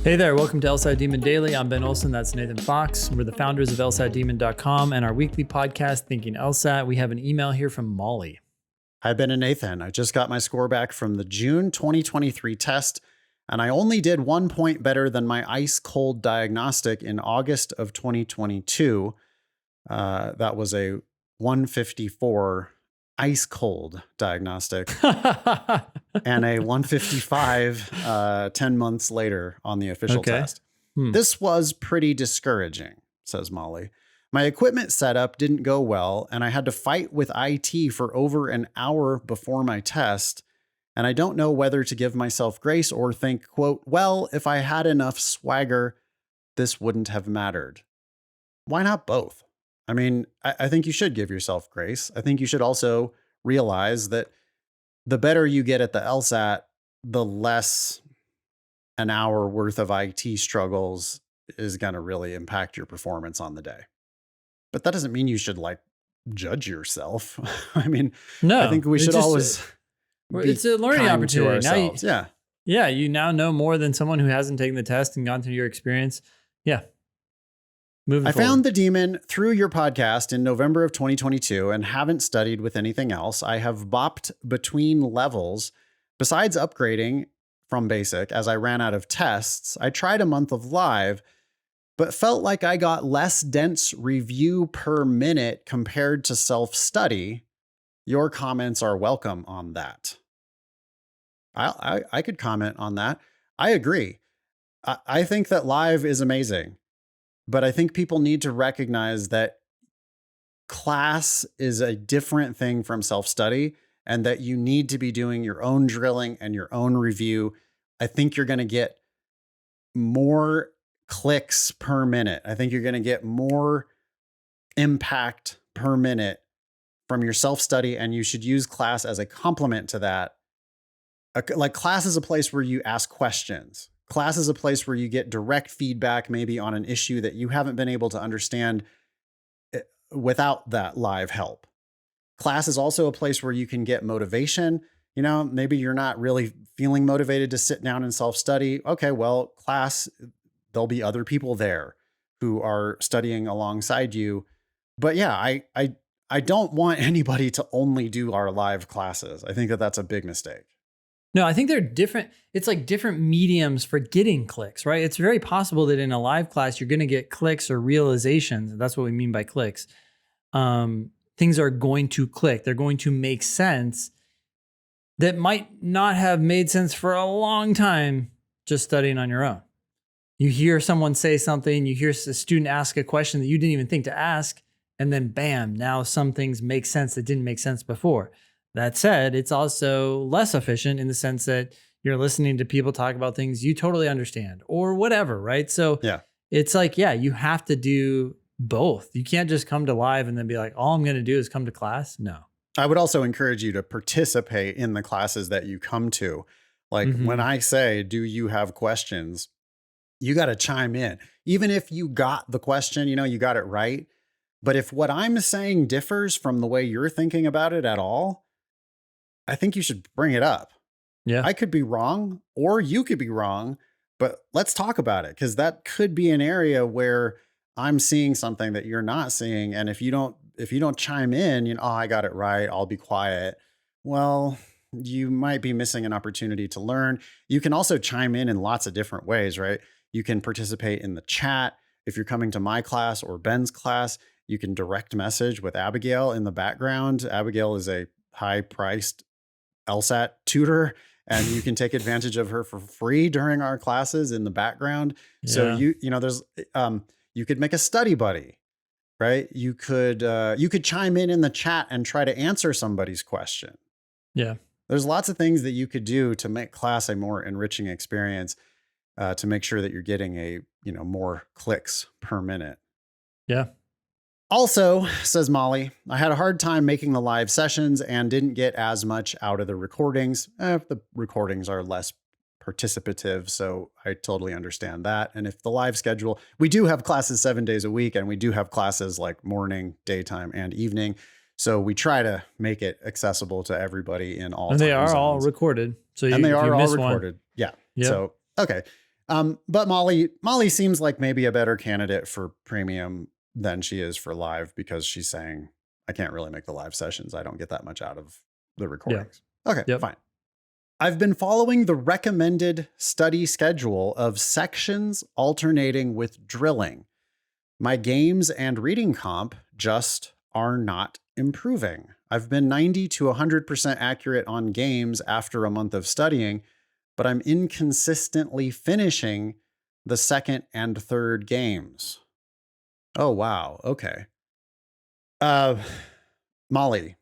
Hey there, welcome to LSAT Demon Daily. I'm Ben Olson, that's Nathan Fox. We're the founders of LSATdemon.com and our weekly podcast, Thinking LSAT. We have an email here from Molly. Hi, Ben and Nathan. I just got my score back from the June 2023 test, and I only did 1 point better than my ice cold diagnostic in August of 2022. That was a 154 ice cold diagnostic and a 155 10 months later on the official test. This was pretty discouraging, says Molly. My equipment setup didn't go well, and I had to fight with IT for over an hour before my test. And I don't know whether to give myself grace or think, quote, well, if I had enough swagger, this wouldn't have mattered. Why not both? I mean, I think you should give yourself grace. I think you should also realize that the better you get at the LSAT, the less an hour worth of IT struggles is going to really impact your performance on the day. But that doesn't mean you should judge yourself. I mean, no, I think we should always it's a learning opportunity. Now you now know more than someone who hasn't taken the test and gone through your experience. Yeah. I found the demon through your podcast in November of 2022 and haven't studied with anything else. I have bopped between levels. Besides upgrading from basic as I ran out of tests, I tried a month of live, but felt like I got less dense review per minute compared to self-study. Your comments are welcome on that. I could comment on that. I agree. I think that live is amazing. But I think people need to recognize that class is a different thing from self-study and that you need to be doing your own drilling and your own review. I think you're going to get more clicks per minute. I think you're going to get more impact per minute from your self-study, and you should use class as a complement to that. Like class is a place where you ask questions. Class is a place where you get direct feedback, maybe on an issue that you haven't been able to understand without that live help. Class is also a place where you can get motivation. You know, maybe you're not really feeling motivated to sit down and self-study. Okay, well, class, there'll be other people there who are studying alongside you. But yeah, I don't want anybody to only do our live classes. I think that that's a big mistake. No, I think they're different. It's like different mediums for getting clicks, right? It's very possible that in a live class, you're going to get clicks or realizations. That's what we mean by clicks. Things are going to click. They're going to make sense that might not have made sense for a long time just studying on your own. You hear someone say something, you hear a student ask a question that you didn't even think to ask, and then bam, now some things make sense that didn't make sense before. That said, it's also less efficient in the sense that you're listening to people talk about things you totally understand or whatever, right? So it's like, yeah, you have to do both. You can't just come to live and then be like, all I'm going to do is come to class. No. I would also encourage you to participate in the classes that you come to. Like when I say, do you have questions? You got to chime in. Even if you got the question, you got it right. But if what I'm saying differs from the way you're thinking about it at all, I think you should bring it up. Yeah. I could be wrong or you could be wrong, but let's talk about it, because that could be an area where I'm seeing something that you're not seeing. And if you don't chime in, I got it right, I'll be quiet. Well, you might be missing an opportunity to learn. You can also chime in lots of different ways, right? You can participate in the chat. If you're coming to my class or Ben's class, you can direct message with Abigail in the background. Abigail is a high-priced LSAT tutor, and you can take advantage of her for free during our classes in the background. Yeah. So there's you could make a study buddy, right? You could chime in the chat and try to answer somebody's question. Yeah. There's lots of things that you could do to make class a more enriching experience, to make sure that you're getting a, more clicks per minute. Yeah. Also, says Molly, I had a hard time making the live sessions and didn't get as much out of the recordings. The recordings are less participative, so I totally understand that. And if the live schedule, we do have classes 7 days a week, and we do have classes like morning, daytime, and evening. So we try to make it accessible to everybody in all. And they are all recorded. So they are all recorded. Yeah. Yep. So, okay. But Molly seems like maybe a better candidate for premium than she is for live because she's saying, I can't really make the live sessions. I don't get that much out of the Yeah. recordings. Okay, Yep. fine. I've been following the recommended study schedule of sections alternating with drilling. My games and reading comp just are not improving. I've been 90 to 100% accurate on games after a month of studying, but I'm inconsistently finishing the second and third games. Oh, wow. Okay. Molly,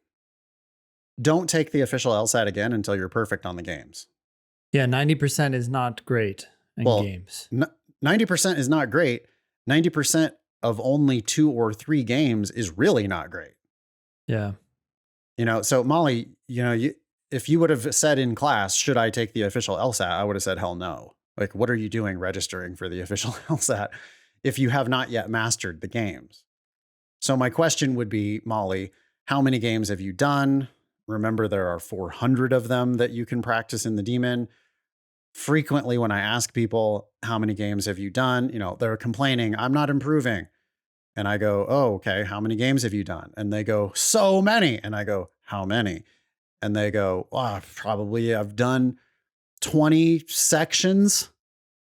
don't take the official LSAT again until you're perfect on the games. Yeah. 90% is not great in Well, games. 90% is not great. 90% of only 2 or 3 games is really not great. Yeah. So Molly, if you would have said in class, should I take the official LSAT? I would have said, hell no. Like, what are you doing registering for the official LSAT if you have not yet mastered the games? So my question would be, Molly, how many games have you done? Remember, there are 400 of them that you can practice in the Demon. Frequently, when I ask people, how many games have you done? They're complaining, I'm not improving. And I go, oh, okay, how many games have you done? And they go, so many. And I go, how many? And they go, well, probably I've done 20 sections.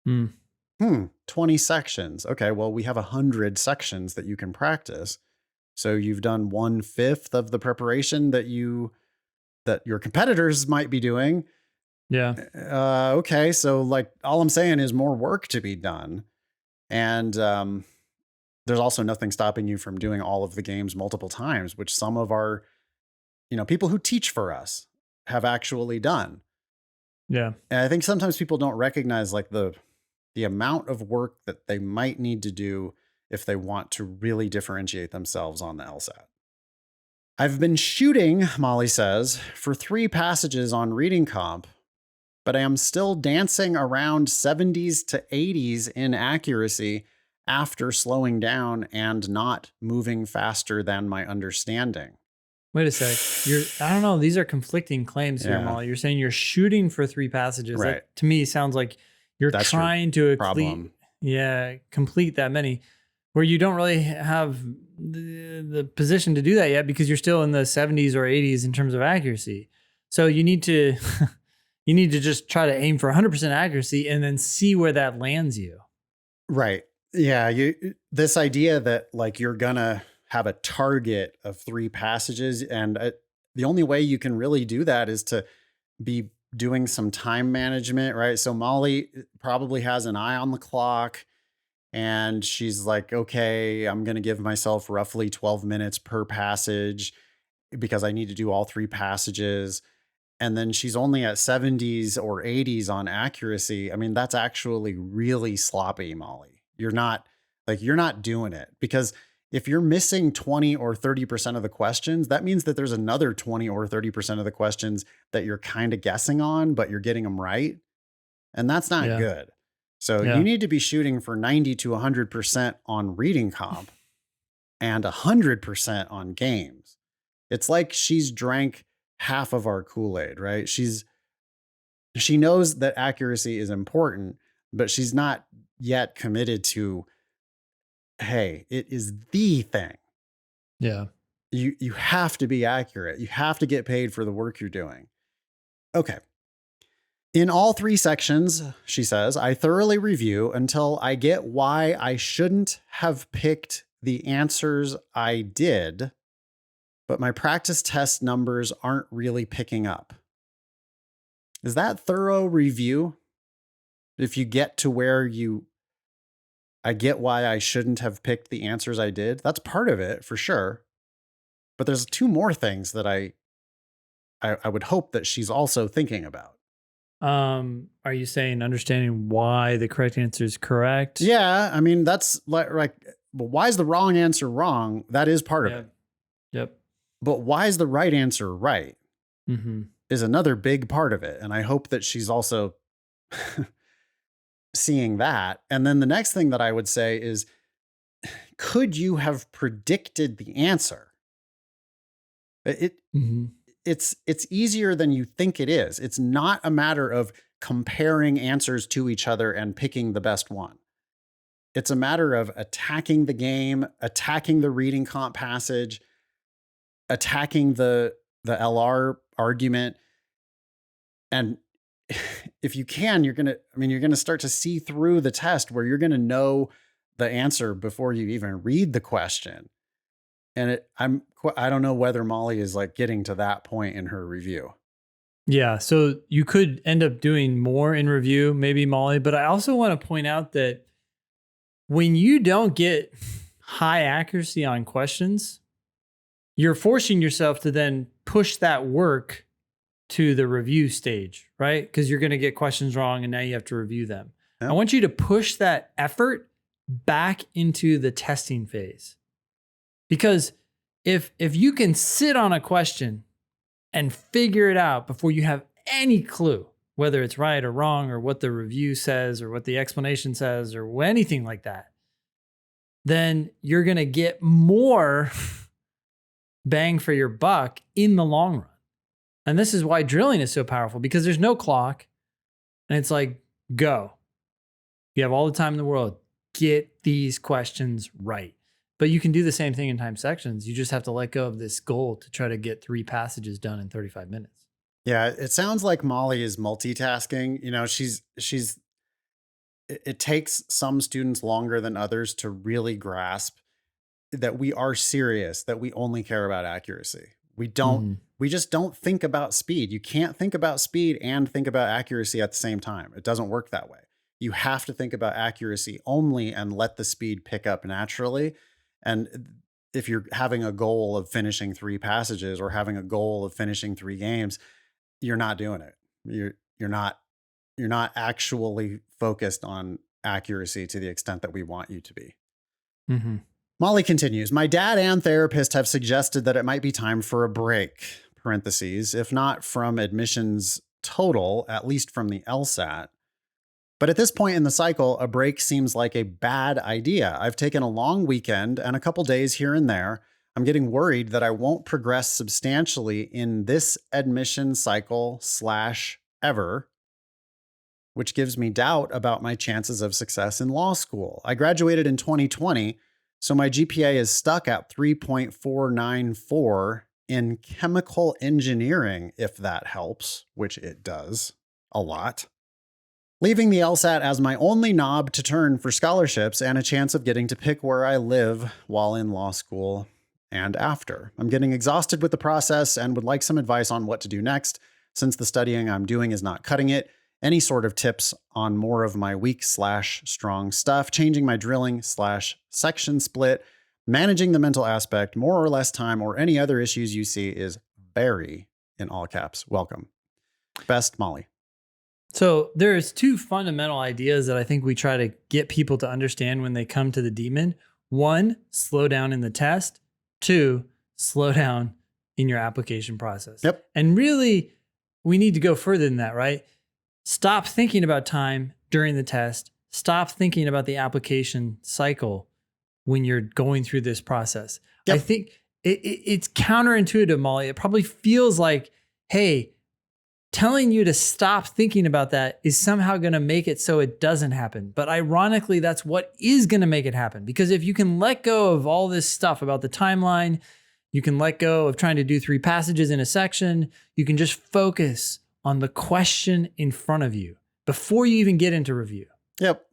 20 sections. Okay, well, we have 100 sections that you can practice. So you've done 1/5 of the preparation that your competitors might be doing. Yeah. Okay, so like all I'm saying is more work to be done. And there's also nothing stopping you from doing all of the games multiple times, which some of our, people who teach for us have actually done. Yeah. And I think sometimes people don't recognize like the amount of work that they might need to do if they want to really differentiate themselves on the LSAT. I've been shooting, Molly says, for 3 passages on reading comp, but I am still dancing around 70s to 80s in accuracy after slowing down and not moving faster than my understanding. Wait a sec. I don't know. These are conflicting claims here, Yeah. Molly. You're saying you're shooting for 3 passages. Right. That to me sounds like you're That's your trying to problem. complete that many, where you don't really have the position to do that yet because you're still in the 70s or 80s in terms of accuracy. So you need to just try to aim for 100% accuracy and then see where that lands you. Right. Yeah. This idea that like you're gonna have a target of 3 passages, and the only way you can really do that is to be doing some time management, right? So Molly probably has an eye on the clock, and she's like, okay, I'm gonna give myself roughly 12 minutes per passage because I need to do all 3 passages. And then she's only at 70s or 80s on accuracy. I mean, that's actually really sloppy, Molly. You're not doing it, because if you're missing 20 or 30% of the questions, that means that there's another 20 or 30% of the questions that you're kind of guessing on, but you're getting them right. And that's not good. So you need to be shooting for 90 to 100% on reading comp and 100% on games. It's like she's drank half of our Kool-Aid, right? She knows that accuracy is important, but she's not yet committed to, hey, it is the thing. Yeah. You have to be accurate. You have to get paid for the work you're doing. Okay. In all 3 sections, she says, I thoroughly review until I get why I shouldn't have picked the answers I did, but my practice test numbers aren't really picking up. Is that thorough review? If you get to where I get why I shouldn't have picked the answers I did, that's part of it for sure. But there's 2 more things that I would hope that she's also thinking about. Are you saying understanding why the correct answer is correct? Yeah, I mean, that's like, well, why is the wrong answer wrong? That is part of it. Yep. But why is the right answer right? Mm-hmm. Is another big part of it. And I hope that she's also seeing that. And then the next thing that I would say is, could you have predicted the answer? It's easier than you think it is. It's not a matter of comparing answers to each other and picking the best one. It's a matter of attacking the game, attacking the reading comp passage, attacking the LR argument. And if you can, you're going to start to see through the test where you're going to know the answer before you even read the question. And I don't know whether Molly is like getting to that point in her review. Yeah. So you could end up doing more in review, maybe, Molly. But I also want to point out that when you don't get high accuracy on questions, you're forcing yourself to then push that work to the review stage, right? Because you're going to get questions wrong and now you have to review them. Yep. I want you to push that effort back into the testing phase. Because if you can sit on a question and figure it out before you have any clue, whether it's right or wrong or what the review says or what the explanation says or anything like that, then you're going to get more bang for your buck in the long run. And this is why drilling is so powerful, because there's no clock and it's like, go. You have all the time in the world. Get these questions right. But you can do the same thing in time sections. You just have to let go of this goal to try to get 3 passages done in 35 minutes. Yeah, it sounds like Molly is multitasking. You know, it takes some students longer than others to really grasp that we are serious, that we only care about accuracy. We just don't think about speed. You can't think about speed and think about accuracy at the same time. It doesn't work that way. You have to think about accuracy only and let the speed pick up naturally. And if you're having a goal of finishing 3 passages or having a goal of finishing 3 games, you're not doing it. You're not actually focused on accuracy to the extent that we want you to be. Mm-hmm. Molly continues, my dad and therapist have suggested that it might be time for a break, parentheses, if not from admissions total, at least from the LSAT. But at this point in the cycle, a break seems like a bad idea. I've taken a long weekend and a couple days here and there. I'm getting worried that I won't progress substantially in this admission cycle / ever, which gives me doubt about my chances of success in law school. I graduated in 2020, so my GPA is stuck at 3.494 in chemical engineering, if that helps, which it does a lot. Leaving the LSAT as my only knob to turn for scholarships and a chance of getting to pick where I live while in law school and after. I'm getting exhausted with the process and would like some advice on what to do next, since the studying I'm doing is not cutting it. Any sort of tips on more of my weak / strong stuff, changing my drilling / section split, managing the mental aspect, more or less time, or any other issues you see is very, in all caps, welcome. Best, Molly. So there's 2 fundamental ideas that I think we try to get people to understand when they come to the demon. 1, slow down in the test. 2, slow down in your application process. Yep. And really, we need to go further than that, right? Stop thinking about time during the test. Stop thinking about the application cycle when you're going through this process. Yep. I think it's counterintuitive, Molly. It probably feels like, hey, telling you to stop thinking about that is somehow going to make it so it doesn't happen. But ironically, that's what is going to make it happen. Because if you can let go of all this stuff about the timeline, you can let go of trying to do 3 passages in a section, you can just focus on the question in front of you before you even get into review. Yep.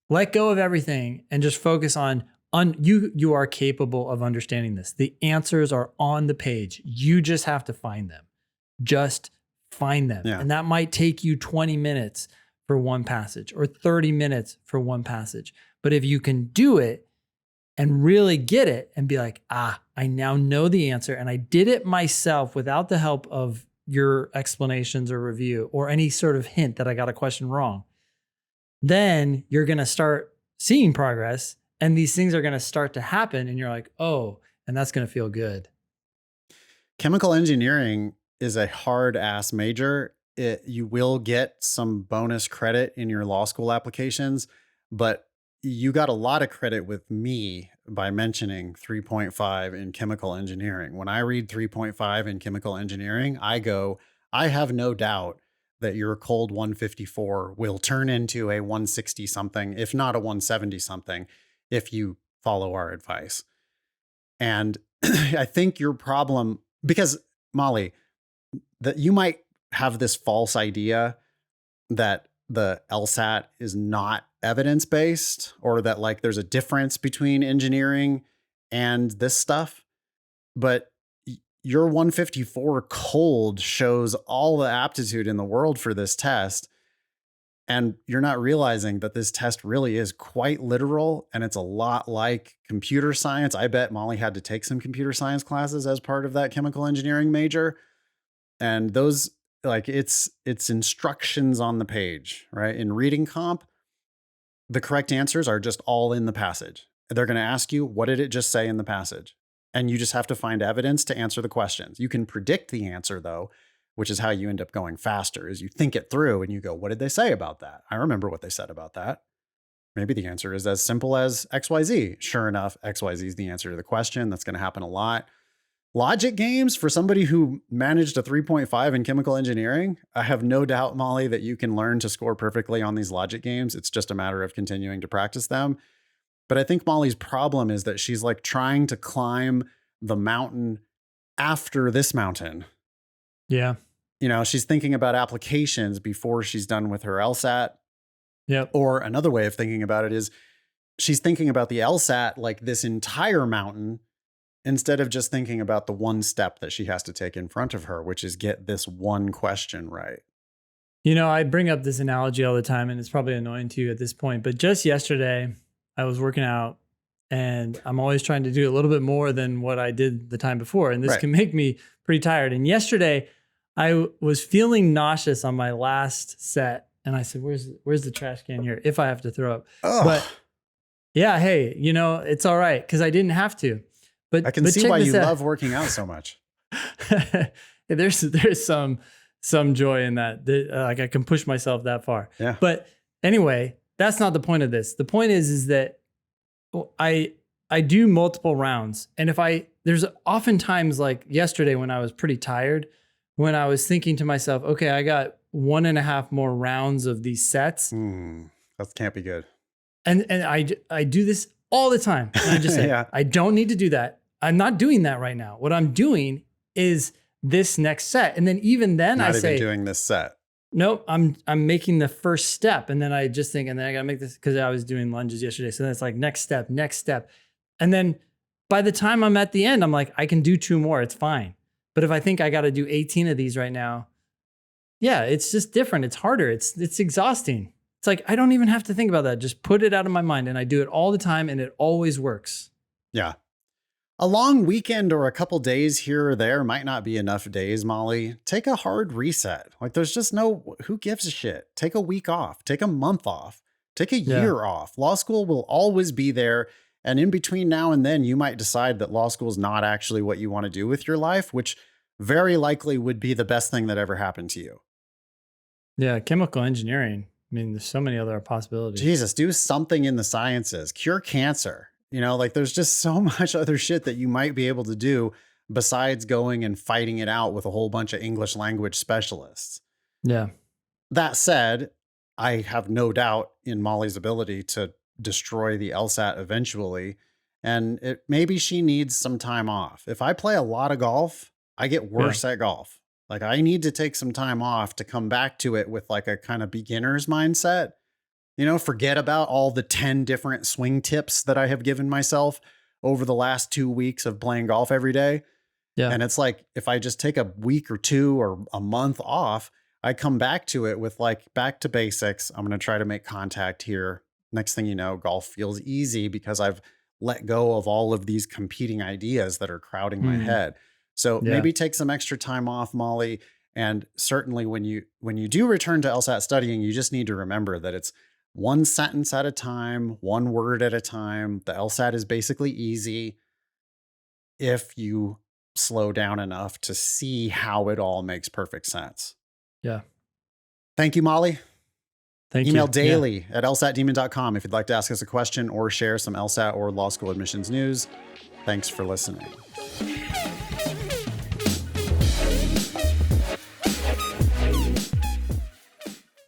Let go of everything and just focus on you are capable of understanding this. The answers are on the page. You just have to find them. Just find them. Yeah. And that might take you 20 minutes for 1 passage or 30 minutes for 1 passage. But if you can do it and really get it and be like, I now know the answer and I did it myself without the help of your explanations or review or any sort of hint that I got a question wrong, then you're going to start seeing progress and these things are going to start to happen. And you're like, oh, and that's going to feel good. Chemical engineering is a hard ass major. You will get some bonus credit in your law school applications, but you got a lot of credit with me by mentioning 3.5 in chemical engineering. When I read 3.5 in chemical engineering, I go, I have no doubt that your cold 154 will turn into a 160 something, if not a 170 something, if you follow our advice. And I think your problem, because Molly, that you might have this false idea that the LSAT is not evidence-based, or that like there's a difference between engineering and this stuff. But your 154 cold shows all the aptitude in the world for this test. And you're not realizing that this test really is quite literal, and it's a lot like computer science. I bet Molly had to take some computer science classes as part of that chemical engineering major. And those, like, it's instructions on the page, right? In reading comp, the correct answers are just all in the passage. They're going to ask you, what did it just say in the passage? And you just have to find evidence to answer the questions. You can predict the answer, though, which is how you end up going faster, is you think it through and you go, what did they say about that? I remember what they said about that. Maybe the answer is as simple as XYZ. Sure enough, XYZ is the answer to the question. That's going to happen a lot. Logic games, for somebody who managed a 3.5 in chemical engineering, I have no doubt, Molly, that you can learn to score perfectly on these logic games. It's just a matter of continuing to practice them. But I think Molly's problem is that she's like trying to climb the mountain after this mountain. Yeah. You know, she's thinking about applications before she's done with her LSAT. Yep. Or another way of thinking about it is she's thinking about the LSAT like this entire mountain, instead of just thinking about the one step that she has to take in front of her, which is get this one question right. You know, I bring up this analogy all the time, and it's probably annoying to you at this point, but just yesterday I was working out, and I'm always trying to do a little bit more than what I did the time before. And this can make me pretty tired. And yesterday I was feeling nauseous on my last set. And I said, where's the trash can here? If I have to throw up. Oh. But yeah, hey, you know, it's all right, because I didn't have to. But I can see why you love working out so much. There's some joy in that. Like, I can push myself that far. Yeah. But anyway, that's not the point of this. The point is that I do multiple rounds. And there's oftentimes, like yesterday when I was pretty tired, when I was thinking to myself, okay, I got 1.5 more rounds of these sets. That can't be good. And I do this all the time. And I just say, I don't need to do that. I'm not doing that right now. What I'm doing is this next set. And then even then I say, doing this set. Nope, I'm making the first step. And then I just think, and then I gotta make this, because I was doing lunges yesterday. So then it's like next step. And then by the time I'm at the end, I'm like, I can do 2 more. It's fine. But if I think I got to do 18 of these right now, yeah, it's just different. It's harder. It's exhausting. It's like, I don't even have to think about that. Just put it out of my mind. And I do it all the time, and it always works. Yeah. A long weekend or a couple days here or there might not be enough days, Molly. Take a hard reset. Like, there's just who gives a shit? Take a week off. Take a month off. Take a year off. Law school will always be there. And in between now and then, you might decide that law school is not actually what you want to do with your life, which very likely would be the best thing that ever happened to you. Yeah, chemical engineering. I mean, there's so many other possibilities. Jesus, do something in the sciences. Cure cancer. You know, like, there's just so much other shit that you might be able to do besides going and fighting it out with a whole bunch of English language specialists. Yeah. That said, I have no doubt in Molly's ability to destroy the LSAT eventually. And maybe she needs some time off. If I play a lot of golf, I get worse at golf. Like, I need to take some time off to come back to it with like a kind of beginner's mindset. You know, forget about all the 10 different swing tips that I have given myself over the last 2 weeks of playing golf every day. Yeah. And it's like, if I just take a week or 2 or a month off, I come back to it with like back to basics. I'm going to try to make contact here. Next thing you know, golf feels easy because I've let go of all of these competing ideas that are crowding my head. So maybe take some extra time off, Molly. And certainly when you do return to LSAT studying, you just need to remember that it's one sentence at a time, one word at a time. The LSAT is basically easy if you slow down enough to see how it all makes perfect sense. Yeah. Thank you, Molly. Thank Email you. daily at lsatdemon.com if you'd like to ask us a question or share some LSAT or law school admissions news. Thanks for listening.